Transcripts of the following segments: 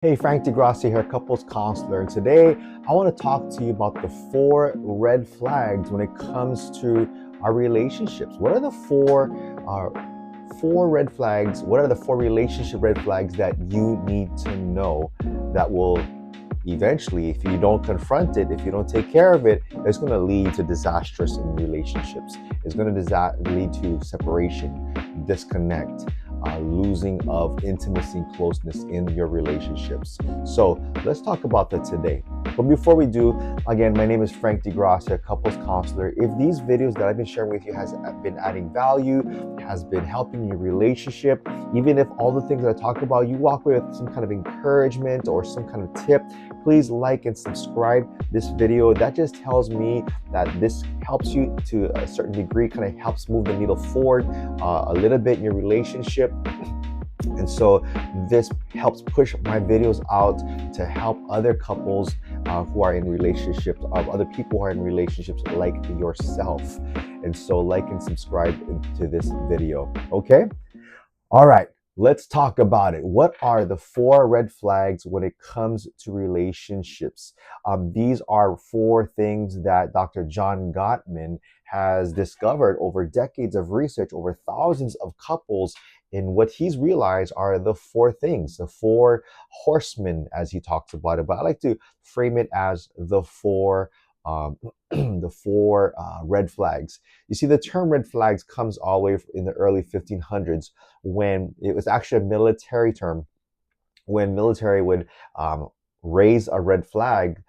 Hey, Frank DeGrassi here, couples counselor, and today I want to talk to you about the 4 red flags when it comes to our relationships. What are the four red flags? What are the 4 relationship red flags that you need to know that will eventually, if you don't confront it, if you don't take care of it, it's going to lead to disastrous in relationships. It's going to lead to separation, disconnect, losing of intimacy and closeness in your relationships. So let's talk about that today. But before we do, again, my name is Frank DeGrassi, couples counselor. If these videos that I've been sharing with you has been adding value, has been helping your relationship, even if all the things that I talk about, you walk away with some kind of encouragement or some kind of tip, please like and subscribe this video. That just tells me that this helps you to a certain degree, kind of helps move the needle forward a little bit in your relationship. And so this helps push my videos out to help other couples who are in relationships, of other people who are in relationships like yourself. And so like and subscribe to this video, okay? All right, let's talk about it. What are the 4 red flags when it comes to relationships? These are 4 things that Dr. John Gottman has discovered over decades of research, over thousands of couples. And what he's realized are the 4 things, the 4 horsemen, as he talks about it. But I like to frame it as the um, red flags. You see, the term red flags comes all the way in the early 1500s, when it was actually a military term, when military would raise a red flag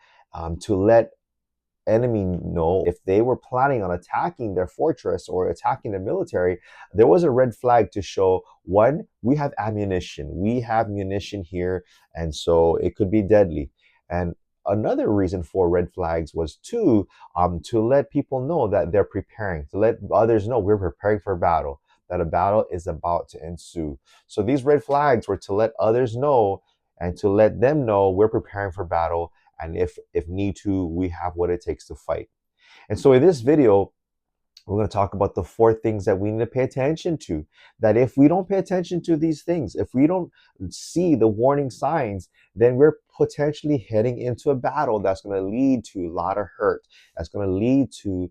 to let enemy know if they were planning on attacking their fortress or attacking the military. There was a red flag to show, one, we have ammunition, we have munition here, and so it could be deadly. And another reason for red flags was to let people know that they're preparing, to let others know we're preparing for battle, that a battle is about to ensue. So these red flags were to let others know and to let them know we're preparing for battle, and if need to, we have what it takes to fight. And so in this video, we're going to talk about the 4 things that we need to pay attention to. That if we don't pay attention to these things, if we don't see the warning signs, then we're potentially heading into a battle that's going to lead to a lot of hurt. That's going to lead to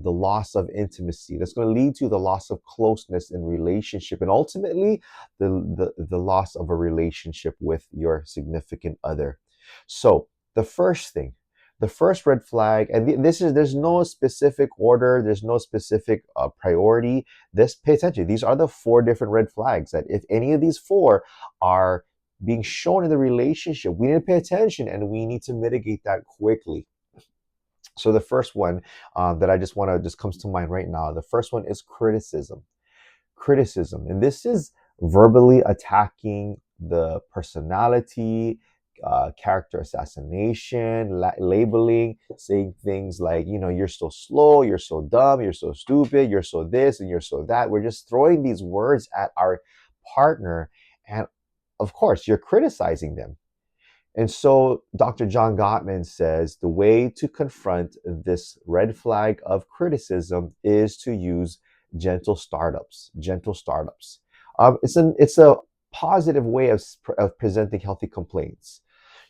the loss of intimacy. That's going to lead to the loss of closeness in relationship, and ultimately the loss of a relationship with your significant other. So the first red flag, and there's no specific order, there's no specific priority. Pay attention. These are the 4 different red flags that if any of these 4 are being shown in the relationship, we need to pay attention and we need to mitigate that quickly. So the first one that I just comes to mind right now, the first one is criticism. Criticism, and this is verbally attacking the personality, character assassination, labeling, saying things like, you're so slow, you're so dumb, you're so stupid, you're so this, and you're so that. We're just throwing these words at our partner, and of course, you're criticizing them. And so Dr. John Gottman says the way to confront this red flag of criticism is to use gentle startups. Gentle startups. It's a positive way of presenting healthy complaints.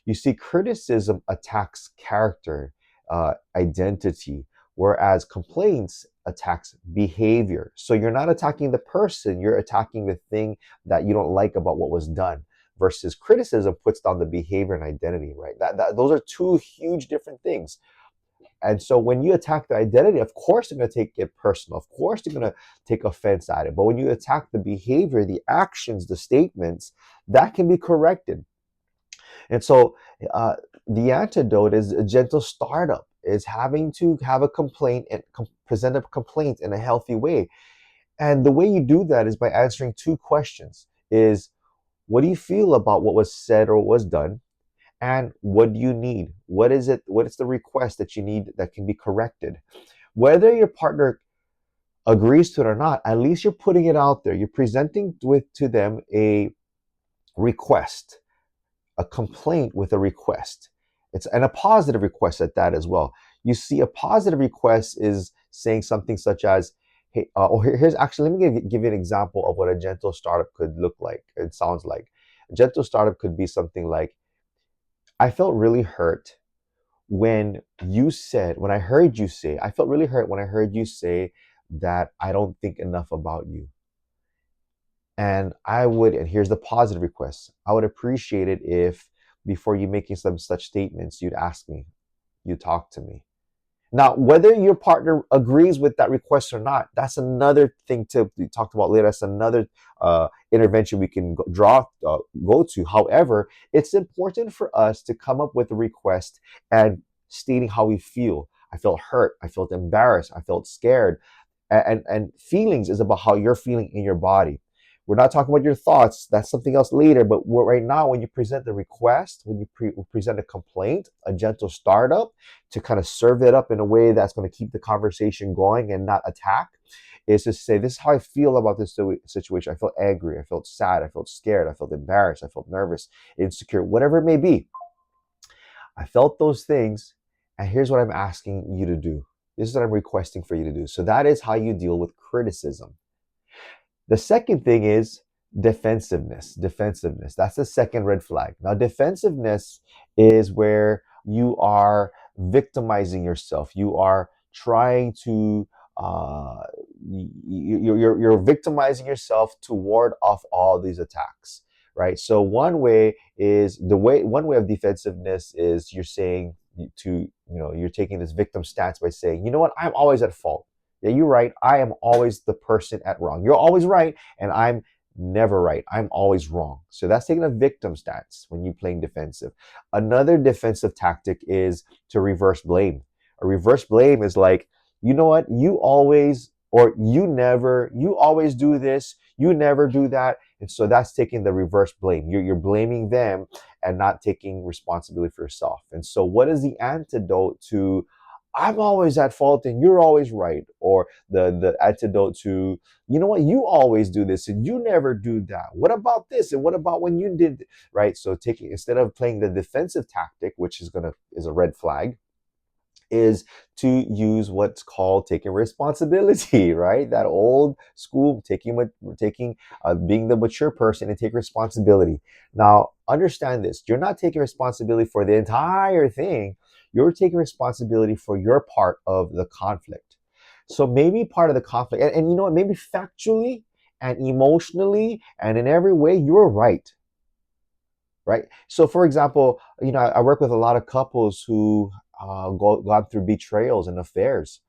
You see, criticism attacks character, identity, whereas complaints attacks behavior. So you're not attacking the person, you're attacking the thing that you don't like about what was done. Versus criticism puts down the behavior and identity, right? Those are 2 huge different things. And so when you attack the identity, of course they're going to take it personal. Of course they're going to take offense at it. But when you attack the behavior, the actions, the statements, that can be corrected. And so the antidote is a gentle startup, is having to have a complaint and present a complaint in a healthy way. And the way you do that is by answering 2 questions. Is, what do you feel about what was said or was done? And what do you need? What is it? What is the request that you need that can be corrected? Whether your partner agrees to it or not, at least you're putting it out there. You're presenting to them a request, a complaint with a request. And a positive request at that as well. You see, a positive request is saying something such as, hey, here's actually, let me give you an example of what a gentle startup could look like. It sounds like, A gentle startup could be something like, I felt really hurt when I heard you say, I felt really hurt when I heard you say that I don't think enough about you. And here's the positive request. I would appreciate it if before you making some such statements, you'd ask me, you talk to me. Now, whether your partner agrees with that request or not, that's another thing to be talked about later. That's another intervention we can go to. However, it's important for us to come up with a request and stating how we feel. I felt hurt. I felt embarrassed. I felt scared. And feelings is about how you're feeling in your body. We're not talking about your thoughts. That's something else later. But right now, when you present the request, when you present a complaint, a gentle startup to kind of serve it up in a way that's going to keep the conversation going and not attack, is to say, this is how I feel about this situation. I felt angry. I felt sad. I felt scared. I felt embarrassed. I felt nervous, insecure, whatever it may be. I felt those things. And here's what I'm asking you to do. This is what I'm requesting for you to do. So that is how you deal with criticism. The second thing is defensiveness. Defensiveness. That's the second red flag. Now, defensiveness is where you are victimizing yourself. You are trying to you're victimizing yourself to ward off all these attacks, right? So one way of defensiveness is you're saying you're taking this victim stance by saying, you know what, I'm always at fault. Yeah, you're right. I am always the person at wrong. You're always right, and I'm never right. I'm always wrong. So that's taking a victim stance when you're playing defensive. Another defensive tactic is to reverse blame. A reverse blame is like, you know what? You always, or you never, you always do this. You never do that. And so that's taking the reverse blame. You're blaming them and not taking responsibility for yourself. And so what is the antidote to I'm always at fault and you're always right? Or the antidote to, you know what, you always do this and you never do that. What about this? And what about when you did, right? So instead of playing the defensive tactic, which is a red flag, is to use what's called taking responsibility, right? That old school being the mature person and take responsibility. Now, understand this: you're not taking responsibility for the entire thing. You're taking responsibility for your part of the conflict. So maybe part of the conflict, and you know what? Maybe factually and emotionally and in every way, you're right. Right. So, for example, I work with a lot of couples who gone through betrayals and affairs.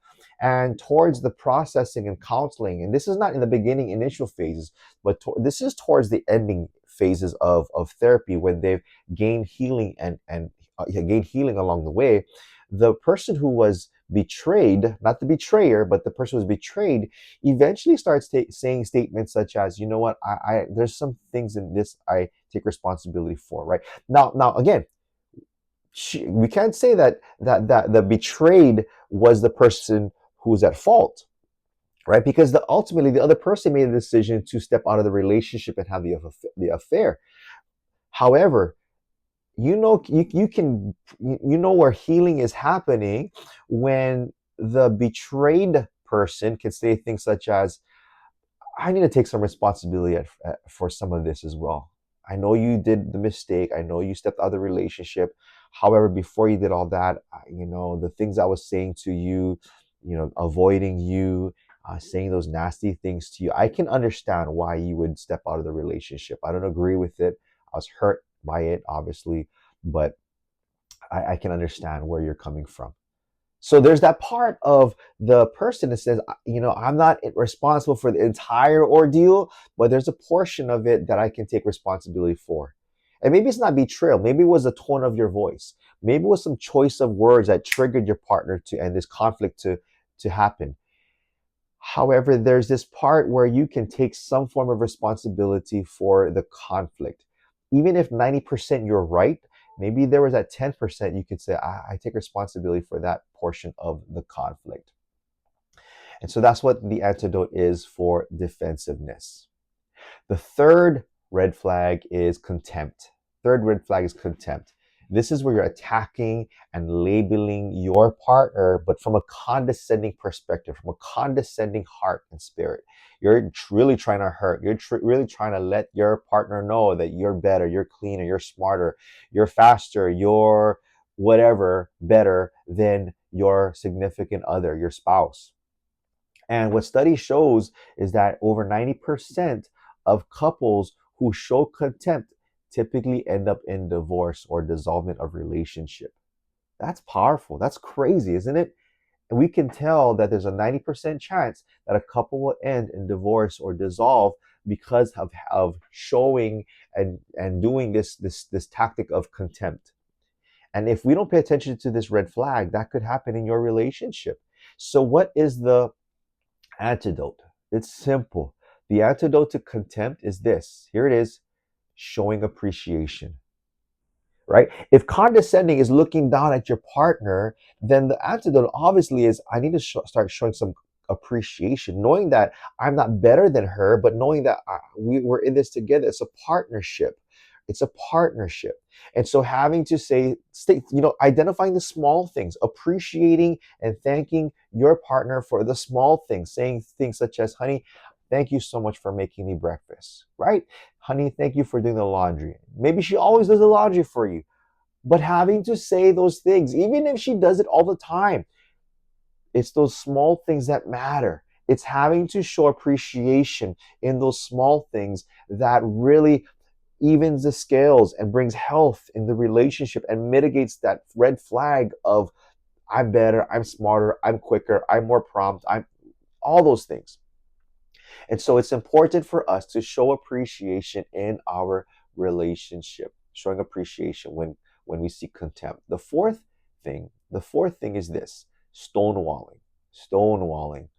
And towards the processing and counseling, and this is not in the beginning, initial phases, but this is towards the ending phases of therapy when they've gained healing and gained healing along the way. The person who was betrayed, not the betrayer, but the person who was betrayed, eventually starts saying statements such as, you know what, there's some things in this I take responsibility for, right? Now again, we can't say that the betrayed was the person who's at fault, right? Because ultimately the other person made a decision to step out of the relationship and have the affair. However, you know where healing is happening when the betrayed person can say things such as, I need to take some responsibility for some of this as well. I know you did the mistake. I know you stepped out of the relationship. However, before you did all that, the things I was saying to you, avoiding you, saying those nasty things to you, I can understand why you would step out of the relationship. I don't agree with it. I was hurt by it, obviously, but I can understand where you're coming from. So there's that part of the person that says, I'm not responsible for the entire ordeal, but there's a portion of it that I can take responsibility for. And maybe it's not betrayal. Maybe it was the tone of your voice. Maybe it was some choice of words that triggered your partner and this conflict to happen. However, there's this part where you can take some form of responsibility for the conflict. Even if 90% you're right, maybe there was that 10% you could say, I take responsibility for that portion of the conflict. And so that's what the antidote is for defensiveness. The third red flag is contempt. Third red flag is contempt. This is where you're attacking and labeling your partner, but from a condescending perspective, from a condescending heart and spirit. You're really trying to hurt. You're really trying to let your partner know that you're better, you're cleaner, you're smarter, you're faster, you're whatever better than your significant other, your spouse. And what study shows is that over 90% of couples who show contempt typically end up in divorce or dissolvement of relationship. That's powerful. That's crazy, isn't it? And we can tell that there's a 90% chance that a couple will end in divorce or dissolve because of showing and doing this tactic of contempt. And if we don't pay attention to this red flag, that could happen in your relationship. So what is the antidote? It's simple. The antidote to contempt is this. Here it is: showing appreciation. Right? If condescending is looking down at your partner, then the antidote obviously is I need to start showing some appreciation, knowing that I'm not better than her, but knowing that we're in this together. It's a partnership. It's a partnership. And so having to identifying the small things, appreciating and thanking your partner for the small things, saying things such as, honey, thank you so much for making me breakfast, right? Honey, thank you for doing the laundry. Maybe she always does the laundry for you, but having to say those things, even if she does it all the time, it's those small things that matter. It's having to show appreciation in those small things that really evens the scales and brings health in the relationship and mitigates that red flag of I'm better, I'm smarter, I'm quicker, I'm more prompt, I'm all those things. And so it's important for us to show appreciation in our relationship, showing appreciation when we see contempt. The fourth thing is this: stonewalling. Stonewalling.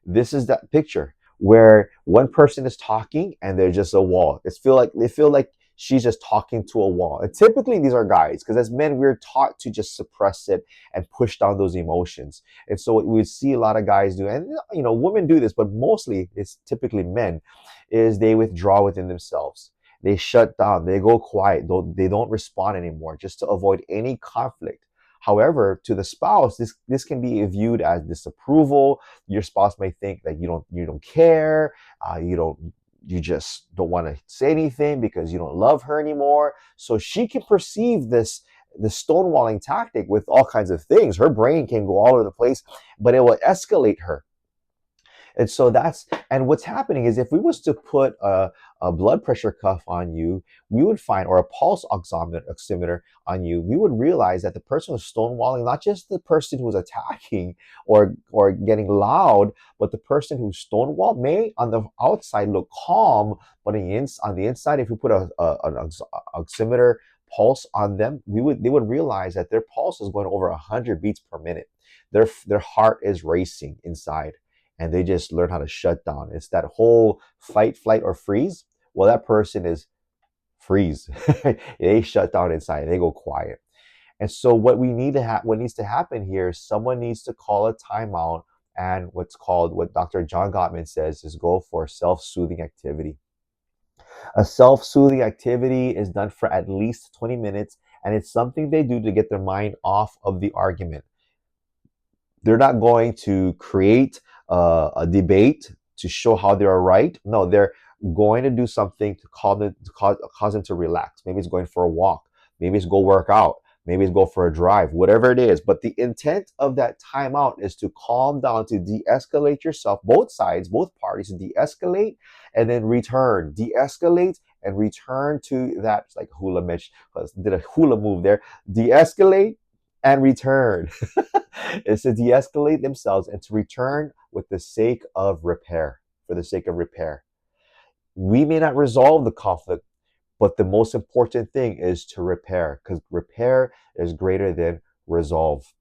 This is that picture where one person is talking and there's just a wall. They feel like she's just talking to a wall. And typically these are guys, because as men we're taught to just suppress it and push down those emotions. And so what we see a lot of guys do, and women do this, but mostly it's typically men, is they withdraw within themselves. They shut down. They go quiet. They don't respond anymore, just to avoid any conflict. However, to the spouse, this can be viewed as disapproval. Your spouse may think that you don't care, you just don't want to say anything because you don't love her anymore. So she can perceive the stonewalling tactic with all kinds of things. Her brain can go all over the place, but it will escalate her. And so and what's happening is if we was to put a blood pressure cuff on you, we would find, or a pulse oximeter on you, we would realize that the person was stonewalling, not just the person who was attacking or getting loud, but the person who stonewalled may on the outside look calm, but on the inside, if we put an oximeter pulse on them, they would realize that their pulse is going over 100 beats per minute. Their heart is racing inside, and they just learn how to shut down. It's that whole fight, flight, or freeze. Well, that person is freeze. They shut down inside. They go quiet. And so what needs to happen here is someone needs to call a timeout, and what Dr. John Gottman says is go for self-soothing activity. A self-soothing activity is done for at least 20 minutes, and it's something they do to get their mind off of the argument. They're not going to create a debate to show how they're right. No, they're going to do something to cause them to relax. Maybe it's going for a walk. Maybe it's go work out. Maybe it's go for a drive, whatever it is. But the intent of that timeout is to calm down, to de-escalate yourself, both sides, both parties, de-escalate and then return. De-escalate and return to that, it's like hula mesh, did a hula move there. De-escalate and return. Is to de-escalate themselves and to return with the sake of repair, for the sake of repair. We may not resolve the conflict, but the most important thing is to repair, because repair is greater than resolve.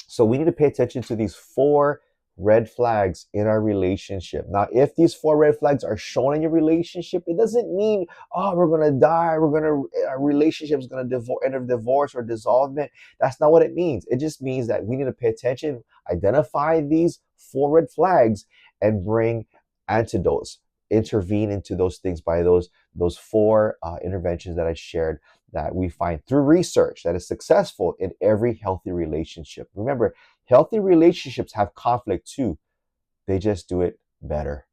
So we need to pay attention to these 4 red flags in our relationship. Now, if these 4 red flags are shown in your relationship, it doesn't mean, we're going to die, our relationship is going to end in divorce or dissolvement. That's not what it means. It just means that we need to pay attention, identify these 4 red flags, and bring antidotes, intervene into those things by those 4 interventions that I shared that we find through research that is successful in every healthy relationship. Remember, healthy relationships have conflict too. They just do it better.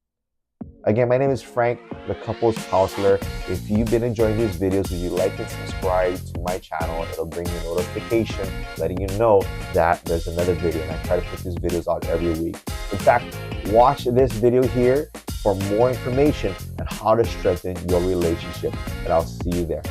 Again, my name is Frank, the couples counselor. If you've been enjoying these videos, would you like and subscribe to my channel? It'll bring you a notification letting you know that there's another video, and I try to put these videos out every week. In fact, watch this video here for more information on how to strengthen your relationship, and I'll see you there.